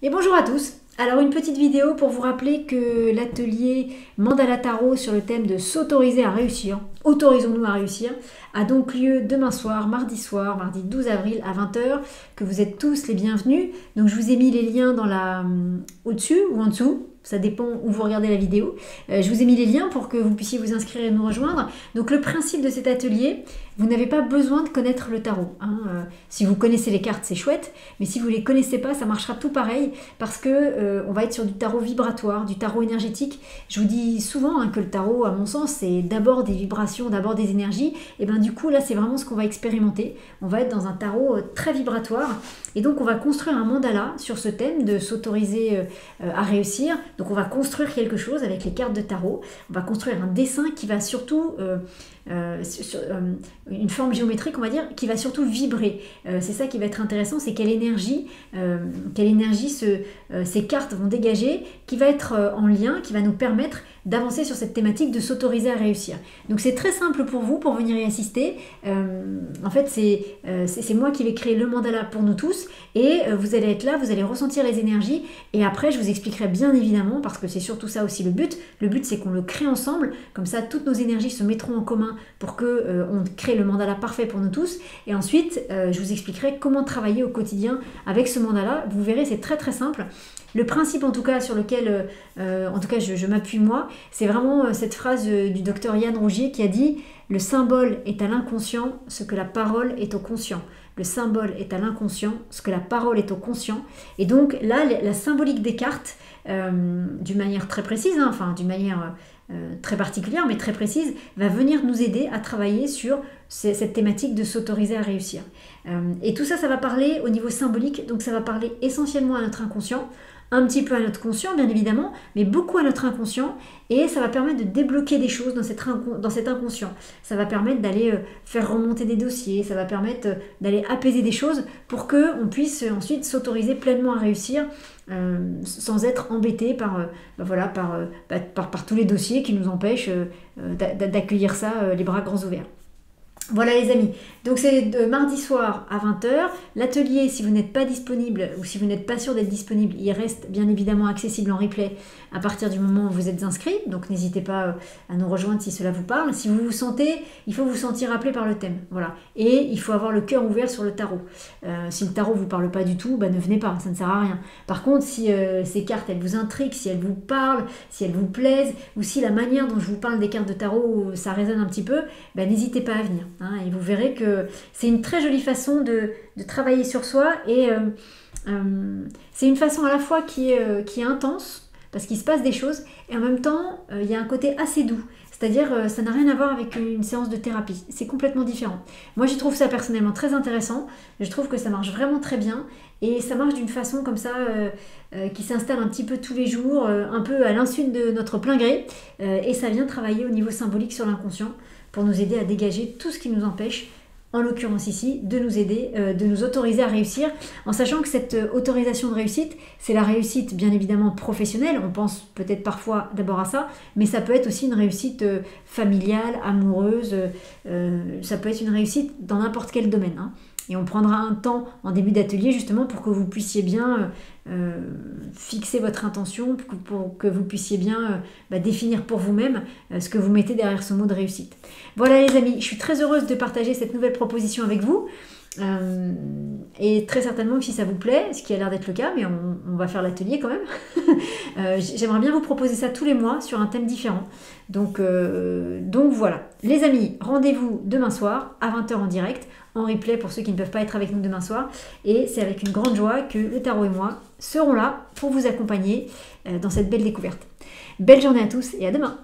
Et bonjour à tous. Alors une petite vidéo pour vous rappeler que l'atelier Mandala Tarot sur le thème de s'autoriser à réussir, autorisons-nous à réussir, a donc lieu demain soir, mardi 12 avril à 20 h, que vous êtes tous les bienvenus. Donc je vous ai mis les liens au-dessus ou en dessous. Ça dépend où vous regardez la vidéo. Je vous ai mis les liens pour que vous puissiez vous inscrire et nous rejoindre. Donc le principe de cet atelier, vous n'avez pas besoin de connaître le tarot. Si vous connaissez les cartes, c'est chouette. Mais si vous ne les connaissez pas, ça marchera tout pareil. Parce que on va être sur du tarot vibratoire, du tarot énergétique. Je vous dis souvent que le tarot, à mon sens, c'est d'abord des vibrations, d'abord des énergies. Et bien du coup, là, c'est vraiment ce qu'on va expérimenter. On va être dans un tarot très vibratoire. Et donc, on va construire un mandala sur ce thème de s'autoriser à réussir. Donc on va construire quelque chose avec les cartes de tarot, on va construire un dessin qui va surtout, une forme géométrique on va dire, qui va surtout vibrer. C'est ça qui va être intéressant, c'est quelle énergie ces cartes vont dégager, qui va être en lien, qui va nous permettre d'avancer sur cette thématique de s'autoriser à réussir. Donc c'est très simple pour vous, pour venir y assister. En fait c'est moi qui vais créer le mandala pour nous tous et vous allez être là, vous allez ressentir les énergies et après je vous expliquerai bien évidemment, parce que c'est surtout ça aussi le but. Le but c'est qu'on le crée ensemble, comme ça toutes nos énergies se mettront en commun pour que on crée le mandala parfait pour nous tous. Et ensuite je vous expliquerai comment travailler au quotidien avec ce mandala. Vous verrez, c'est très très simple. Le principe en tout cas sur lequel je m'appuie moi, c'est vraiment cette phrase du docteur Yann Rougier qui a dit « Le symbole est à l'inconscient ce que la parole est au conscient ». Le symbole est à l'inconscient ce que la parole est au conscient. Et donc là, la symbolique des cartes, d'une manière très précise, d'une manière très particulière mais très précise, va venir nous aider à travailler sur cette thématique de s'autoriser à réussir. Et tout ça, ça va parler au niveau symbolique, donc ça va parler essentiellement à notre inconscient, un petit peu à notre conscient bien évidemment, mais beaucoup à notre inconscient, et ça va permettre de débloquer des choses dans cet inconscient. Ça va permettre d'aller faire remonter des dossiers, ça va permettre d'aller apaiser des choses pour qu'on puisse ensuite s'autoriser pleinement à réussir sans être embêté par tous les dossiers qui nous empêchent d'accueillir ça les bras grands ouverts. Voilà les amis, donc c'est mardi soir à 20 h. L'atelier, si vous n'êtes pas disponible ou si vous n'êtes pas sûr d'être disponible, il reste bien évidemment accessible en replay à partir du moment où vous êtes inscrit. Donc n'hésitez pas à nous rejoindre si cela vous parle. Si vous vous sentez, il faut vous sentir appelé par le thème. Voilà. Et il faut avoir le cœur ouvert sur le tarot. Si le tarot ne vous parle pas du tout, ne venez pas, ça ne sert à rien. Par contre, si ces cartes, elles vous intriguent, si elles vous parlent, si elles vous plaisent, ou si la manière dont je vous parle des cartes de tarot, ça résonne un petit peu, n'hésitez pas à venir. Et vous verrez que c'est une très jolie façon de travailler sur soi et c'est une façon à la fois qui est intense parce qu'il se passe des choses et en même temps il y a un côté assez doux, c'est-à-dire ça n'a rien à voir avec une séance de thérapie, c'est complètement différent. Moi je trouve ça personnellement très intéressant, je trouve que ça marche vraiment très bien et ça marche d'une façon comme ça qui s'installe un petit peu tous les jours, un peu à l'insu de notre plein gré et ça vient travailler au niveau symbolique sur l'inconscient pour nous aider à dégager tout ce qui nous empêche, en l'occurrence ici, de nous aider, de nous autoriser à réussir, en sachant que cette autorisation de réussite, c'est la réussite bien évidemment professionnelle, on pense peut-être parfois d'abord à ça, mais ça peut être aussi une réussite familiale, amoureuse, ça peut être une réussite dans n'importe quel domaine. Et on prendra un temps en début d'atelier justement pour que vous puissiez bien fixer votre intention, pour que vous puissiez bien définir pour vous-même ce que vous mettez derrière ce mot de réussite. Voilà les amis, je suis très heureuse de partager cette nouvelle proposition avec vous. Et très certainement que si ça vous plaît, ce qui a l'air d'être le cas, mais on va faire l'atelier quand même, j'aimerais bien vous proposer ça tous les mois sur un thème différent. Donc voilà. Les amis, rendez-vous demain soir à 20 h en direct, en replay pour ceux qui ne peuvent pas être avec nous demain soir. Et c'est avec une grande joie que le tarot et moi serons là pour vous accompagner dans cette belle découverte. Belle journée à tous et à demain!